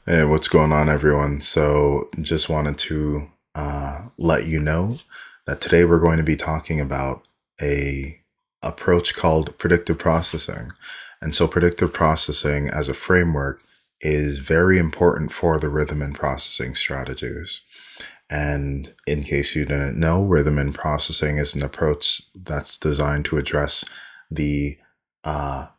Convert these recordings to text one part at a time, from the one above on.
Hey, what's going on, everyone? So, just wanted to let you know that today we're going to be talking about a approach called predictive processing. And so, predictive processing as a framework is very important for the rhythm and processing strategies. And in case you didn't know, rhythm and processing is an approach that's designed to address the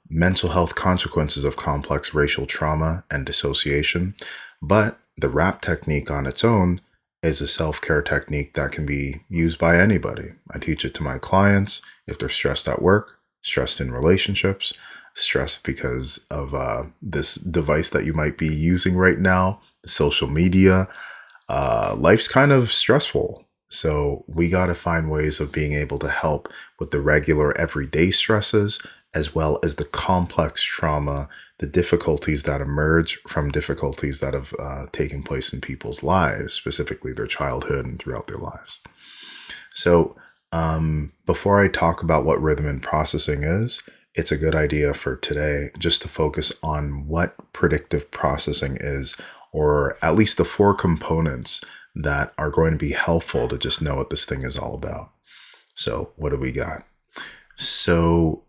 mental health consequences of complex racial trauma and dissociation. But the RAP technique on its own is a self care technique that can be used by anybody. I teach it to my clients if they're stressed at work, stressed in relationships, stressed because of this device that you might be using right now, social media. Life's kind of stressful. So we got to find ways of being able to help with the regular everyday stresses, as well as the complex trauma, the difficulties that emerge from difficulties that have taken place in people's lives, specifically their childhood and throughout their lives. So before I talk about what rhythm and processing is, it's a good idea for today just to focus on what predictive processing is, or at least the four components that are going to be helpful to just know what this thing is all about. So, what do we got? So,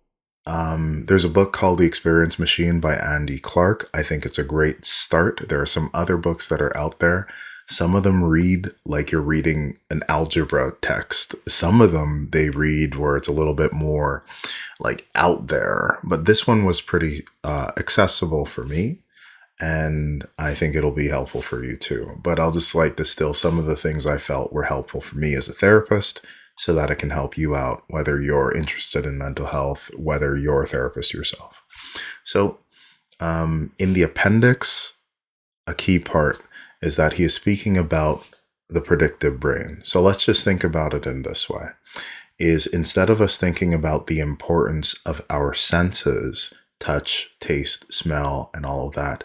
there's a book called The Experience Machine by Andy Clark. I think it's a great start. There are some other books that are out there. Some of them read like you're reading an algebra text. Some of them they read where it's a little bit more like out there. But this one was pretty accessible for me. And I think it'll be helpful for you too. But I'll just like distill some of the things I felt were helpful for me as a therapist so that it can help you out, whether you're interested in mental health, whether you're a therapist yourself. So, in the appendix, a key part is that he is speaking about the predictive brain. So let's just think about it in this way. Is instead of us thinking about the importance of our senses, touch, taste, smell, and all of that,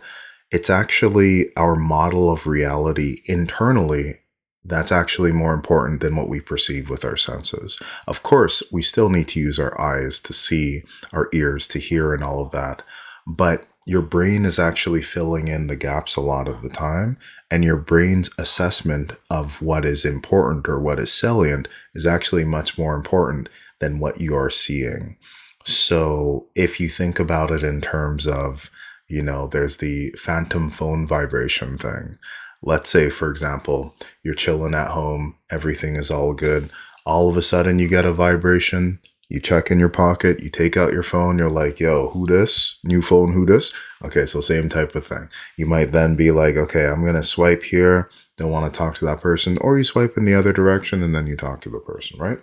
it's actually our model of reality internally that's actually more important than what we perceive with our senses. Of course, we still need to use our eyes to see, our ears to hear, and all of that. But your brain is actually filling in the gaps a lot of the time. And your brain's assessment of what is important or what is salient is actually much more important than what you are seeing. So if you think about it in terms of, there's the phantom phone vibration thing. Let's say, for example, you're chilling at home, everything is all good. All of a sudden, you get a vibration. You check in your pocket, you take out your phone, you're like, yo, who this? New phone, who this? Okay, so same type of thing. You might then be like, okay, I'm going to swipe here, don't want to talk to that person. Or you swipe in the other direction and then you talk to the person, right?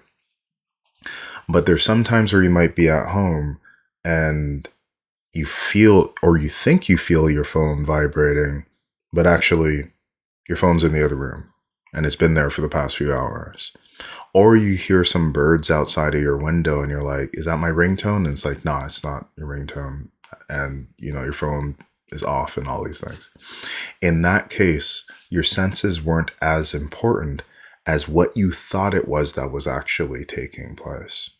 But there's some times where you might be at home and you feel or you think you feel your phone vibrating, but actually your phone's in the other room and it's been there for the past few hours. Or you hear some birds outside of your window and you're like, is that my ringtone? And it's like, no, it's not your ringtone. And, your phone is off and all these things. In that case, your senses weren't as important as what you thought it was that was actually taking place.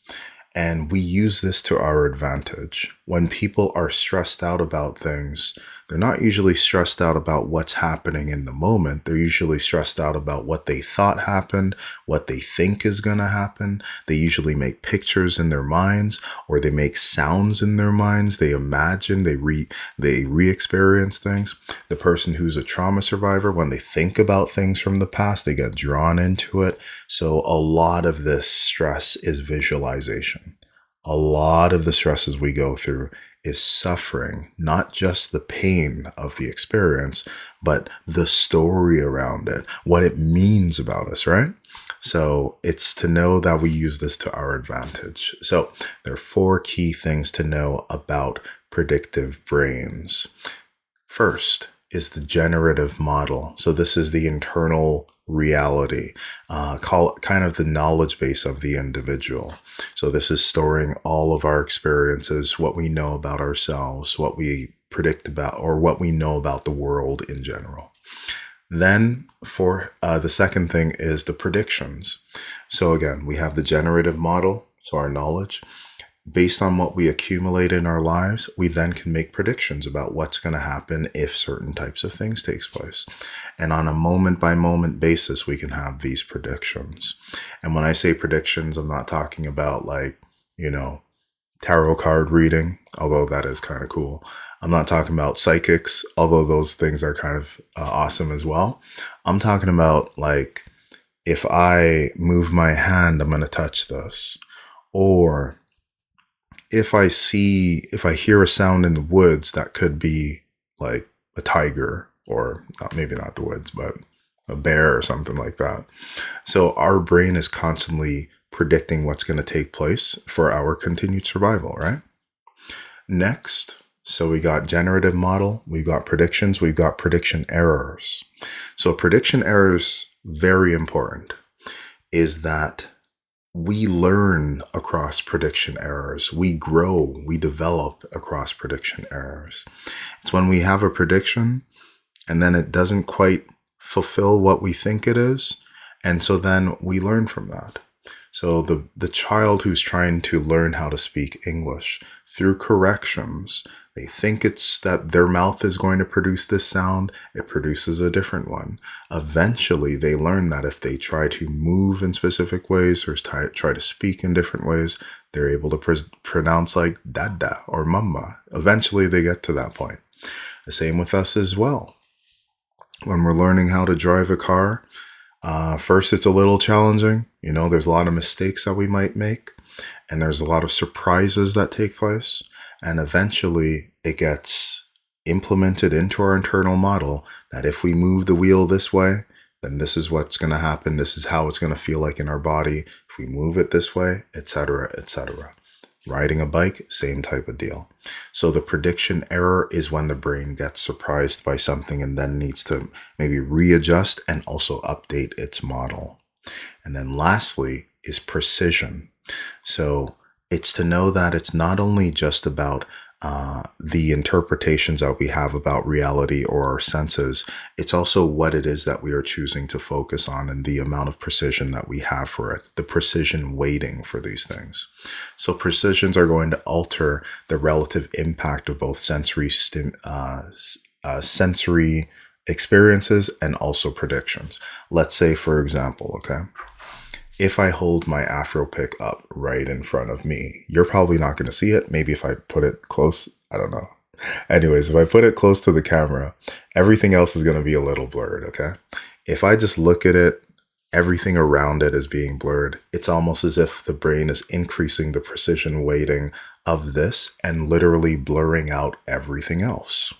And we use this to our advantage. When people are stressed out about things, they're not usually stressed out about what's happening in the moment. They're usually stressed out about what they thought happened, what they think is going to happen. They usually make pictures in their minds, or they make sounds in their minds. They imagine, they re-experience things. The person who's a trauma survivor, when they think about things from the past, they get drawn into it. So a lot of this stress is visualization. A lot of the stresses we go through is suffering, not just the pain of the experience, but the story around it, what it means about us, right? So it's to know that we use this to our advantage. So there are four key things to know about predictive brains. First is the generative model. So this is the internal reality, call it kind of the knowledge base of the individual. So this is storing all of our experiences, what we know about ourselves, what we predict about, or what we know about the world in general. Then for the second thing is the predictions. So again, we have the generative model, so our knowledge. based on what we accumulate in our lives, we then can make predictions about what's going to happen if certain types of things takes place. And on a moment by moment basis, we can have these predictions. And when I say predictions, I'm not talking about like, tarot card reading, although that is kind of cool. I'm not talking about psychics, although those things are kind of awesome as well. I'm talking about like, if I move my hand, I'm going to touch this. Or if I hear a sound in the woods, that could be like a tiger, or maybe not the woods, but a bear or something like that. So our brain is constantly predicting what's going to take place for our continued survival, right? Next, so we got generative model, we've got predictions, we've got prediction errors. So prediction errors, very important, is that we learn across prediction errors. We grow, we develop across prediction errors. It's when we have a prediction and then it doesn't quite fulfill what we think it is. And so then we learn from that. So the child who's trying to learn how to speak English, through corrections, they think it's that their mouth is going to produce this sound, it produces a different one. Eventually, they learn that if they try to move in specific ways or try to speak in different ways, they're able to pronounce like dada or mama. Eventually, they get to that point. The same with us as well. When we're learning how to drive a car, first it's a little challenging. There's a lot of mistakes that we might make, and there's a lot of surprises that take place. And eventually it gets implemented into our internal model that if we move the wheel this way, then this is what's going to happen. This is how it's going to feel like in our body. If we move it this way, etc., etc. Riding a bike, same type of deal. So the prediction error is when the brain gets surprised by something and then needs to maybe readjust and also update its model. And then lastly is precision. So it's to know that it's not only just about the interpretations that we have about reality or our senses, it's also what it is that we are choosing to focus on and the amount of precision that we have for it, the precision weighting for these things. So precisions are going to alter the relative impact of both sensory experiences and also predictions. Let's say, for example, okay, if I hold my Afro pick up right in front of me, you're probably not going to see it. Maybe if I put it close, I don't know. Anyways, if I put it close to the camera, everything else is going to be a little blurred, okay? If I just look at it, everything around it is being blurred. It's almost as if the brain is increasing the precision weighting of this and literally blurring out everything else.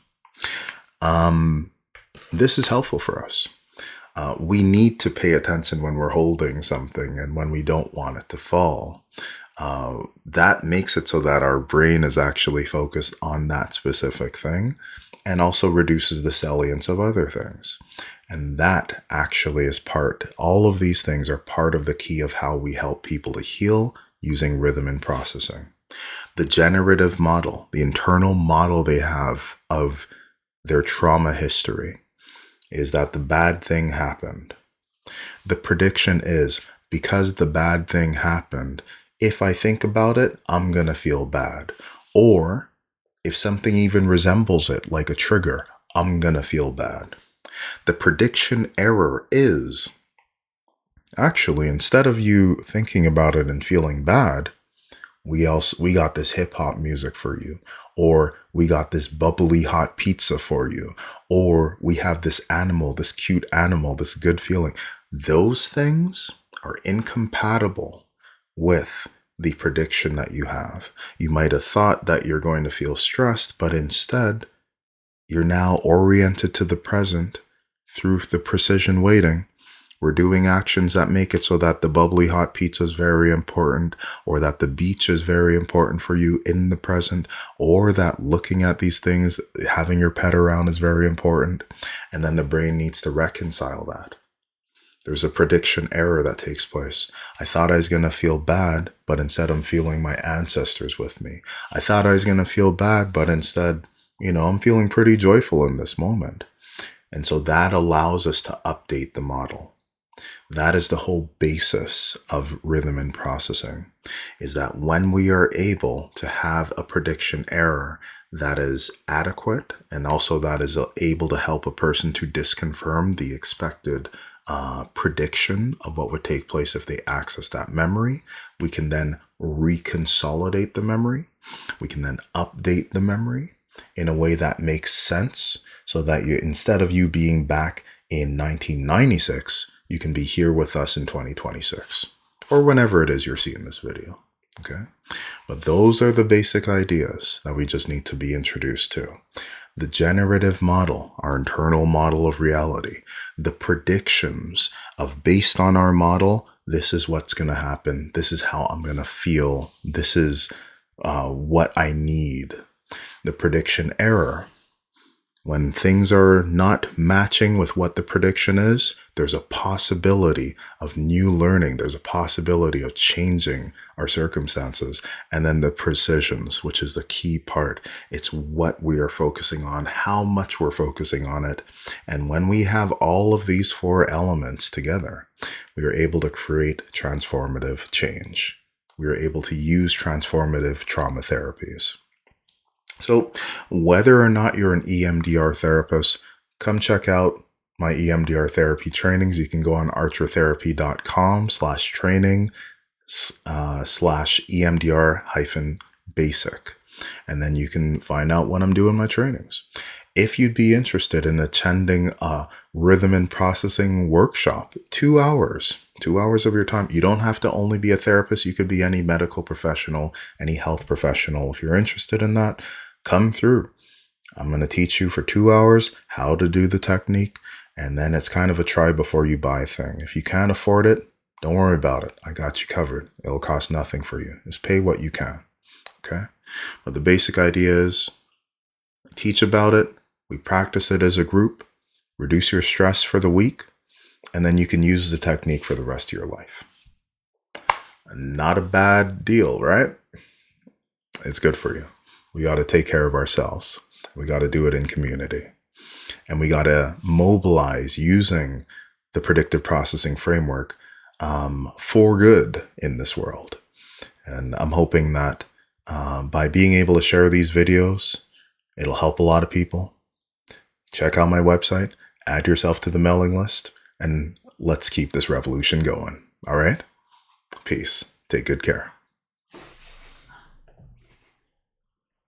This is helpful for us. We need to pay attention when we're holding something and when we don't want it to fall. That makes it so that our brain is actually focused on that specific thing and also reduces the salience of other things. And that actually is all of these things are part of the key of how we help people to heal using rhythm and processing. The generative model, the internal model they have of their trauma history, is that the bad thing happened. The prediction is, because the bad thing happened, if I think about it, I'm going to feel bad. Or if something even resembles it, like a trigger, I'm going to feel bad. The prediction error is, actually, instead of you thinking about it and feeling bad, we got this hip hop music for you, or we got this bubbly hot pizza for you, or we have this animal, this cute animal, this good feeling. Those things are incompatible with the prediction that you have. You might have thought that you're going to feel stressed, but instead you're now oriented to the present through the precision weighting. We're doing actions that make it so that the bubbly hot pizza is very important, or that the beach is very important for you in the present, or that looking at these things, having your pet around is very important. And then the brain needs to reconcile that. There's a prediction error that takes place. I thought I was going to feel bad, but instead I'm feeling my ancestors with me. I thought I was going to feel bad, but instead, I'm feeling pretty joyful in this moment. And so that allows us to update the model. That is the whole basis of rhythm and processing, is that when we are able to have a prediction error that is adequate and also that is able to help a person to disconfirm the expected prediction of what would take place if they access that memory, we can then reconsolidate the memory. We can then update the memory in a way that makes sense, so that you, instead of you being back in 1996, you can be here with us in 2026 or whenever it is you're seeing this video. Okay. But those are the basic ideas that we just need to be introduced to. The generative model, our internal model of reality, the predictions of, based on our model, this is what's going to happen. This is how I'm going to feel. This is what I need. The prediction error. When things are not matching with what the prediction is, there's a possibility of new learning. There's a possibility of changing our circumstances. And then the precisions, which is the key part. It's what we are focusing on, how much we're focusing on it. And when we have all of these four elements together, we are able to create transformative change. We are able to use transformative trauma therapies. So whether or not you're an EMDR therapist, come check out my EMDR therapy trainings. You can go on archertherapy.com/training/EMDR-basic. And then you can find out when I'm doing my trainings. If you'd be interested in attending a rhythm and processing workshop, 2 hours of your time. You don't have to only be a therapist. You could be any medical professional, any health professional. If you're interested in that, come through. I'm going to teach you for 2 hours how to do the technique. And then it's kind of a try before you buy thing. If you can't afford it, don't worry about it. I got you covered. It'll cost nothing for you. Just pay what you can. Okay. But the basic idea is teach about it. We practice it as a group, reduce your stress for the week, and then you can use the technique for the rest of your life. Not a bad deal, right? It's good for you. We got to take care of ourselves. We got to do it in community. And we got to mobilize using the predictive processing framework for good in this world. And I'm hoping that by being able to share these videos, it'll help a lot of people. Check out my website, add yourself to the mailing list, and let's keep this revolution going. All right? Peace. Take good care.